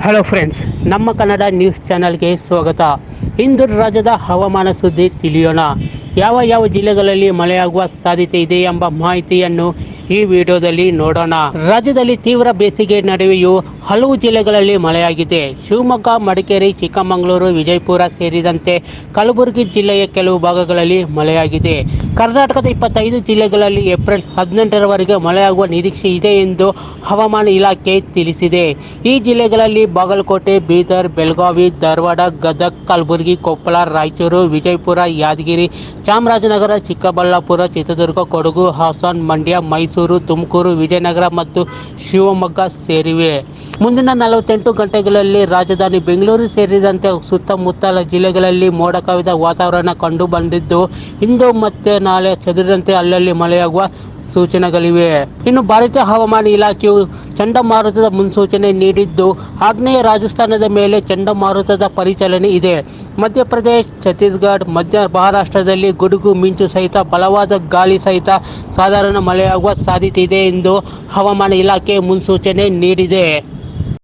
Hello friends, ನಮ್ಮ Kannada news ಚಾನಲ್ಗೆ ಸ್ವಾಗತ. ಇಂದು ರಾಜ್ಯದ ಹವಾಮಾನ ಸುದ್ದಿ ತಿಳಿಯೋಣ. ಯಾವ ಯಾವ ಜಿಲ್ಲೆಗಳಲ್ಲಿ ಮಳೆಯಾಗುವ ಸಾಧ್ಯತೆ ಇದೆ ಎಂಬ ಮಾಹಿತಿಯನ್ನು ಈ ವಿಡಿಯೋದಲ್ಲಿ ನೋಡೋಣ. ರಾಜ್ಯದಲ್ಲಿ ತೀವ್ರ ಬೇಸಿಗೆ ನಡುವೆಯೂ ಹಲವು ಜಿಲ್ಲೆಗಳಲ್ಲಿ ಮಳೆಯಾಗಿದೆ. ಶಿವಮೊಗ್ಗ, ಮಡಿಕೇರಿ, ಚಿಕ್ಕಮಗಳೂರು, ವಿಜಯಪುರ ಸೇರಿದಂತೆ ಕಲಬುರಗಿ ಜಿಲ್ಲೆಯ ಕೆಲವು ಭಾಗಗಳಲ್ಲಿ ಮಳೆಯಾಗಿದೆ. ಕರ್ನಾಟಕದ 25 ಜಿಲ್ಲೆಗಳಲ್ಲಿ ಏಪ್ರಿಲ್ 18ರವರೆಗೆ ಮಳೆಯಾಗುವ ನಿರೀಕ್ಷೆ ಇದೆ ಎಂದು ಹವಾಮಾನ ಇಲಾಖೆ ತಿಳಿಸಿದೆ. ಈ ಜಿಲ್ಲೆಗಳಲ್ಲಿ ಬಾಗಲಕೋಟೆ, ಬೀದರ್, ಬೆಳಗಾವಿ, ಧಾರವಾಡ, ಗದಗ, ಕಲಬುರಗಿ, ಕೊಪ್ಪಳ, ರಾಯಚೂರು, ವಿಜಯಪುರ, ಯಾದಗಿರಿ, ಚಾಮರಾಜನಗರ, ಚಿಕ್ಕಬಳ್ಳಾಪುರ, ಚಿತ್ರದುರ್ಗ, ಕೊಡಗು, ಹಾಸನ, ಮಂಡ್ಯ, ಮೈಸೂರು, ತುಮಕೂರು, ವಿಜಯನಗರ ಮತ್ತು ಶಿವಮೊಗ್ಗ ಸೇರಿವೆ. ಮುಂದಿನ 48 ಗಂಟೆಗಳಲ್ಲಿ ರಾಜಧಾನಿ ಬೆಂಗಳೂರು ಸೇರಿದಂತೆ ಸುತ್ತಮುತ್ತಲ ಜಿಲ್ಲೆಗಳಲ್ಲಿ ಮೋಡ ಕವಿದ ವಾತಾವರಣ ಕಂಡುಬಂದಿದ್ದು, ಇಂದು ಮತ್ತೆ ನಾಳೆ ಚದುರಿದಂತೆ ಅಲ್ಲಲ್ಲಿ ಮಳೆಯಾಗುವ ಸೂಚನೆಗಳಿವೆ. ಇನ್ನು ಭಾರತೀಯ ಹವಾಮಾನ ಇಲಾಖೆಯು ಚಂಡಮಾರುತದ ಮುನ್ಸೂಚನೆ ನೀಡಿದ್ದು, ಆಗ್ನೇಯ ರಾಜಸ್ಥಾನದ ಮೇಲೆ ಚಂಡಮಾರುತದ ಪರಿಚಲನೆ ಇದೆ. ಮಧ್ಯಪ್ರದೇಶ, ಛತ್ತೀಸ್ಗಢ, ಮಧ್ಯ ಮಹಾರಾಷ್ಟ್ರದಲ್ಲಿ ಗುಡುಗು ಮಿಂಚು ಸಹಿತ ಬಲವಾದ ಗಾಳಿ ಸಹಿತ ಸಾಧಾರಣ ಮಳೆಯಾಗುವ ಸಾಧ್ಯತೆ ಇದೆ ಎಂದು ಹವಾಮಾನ ಇಲಾಖೆ ಮುನ್ಸೂಚನೆ ನೀಡಿದೆ.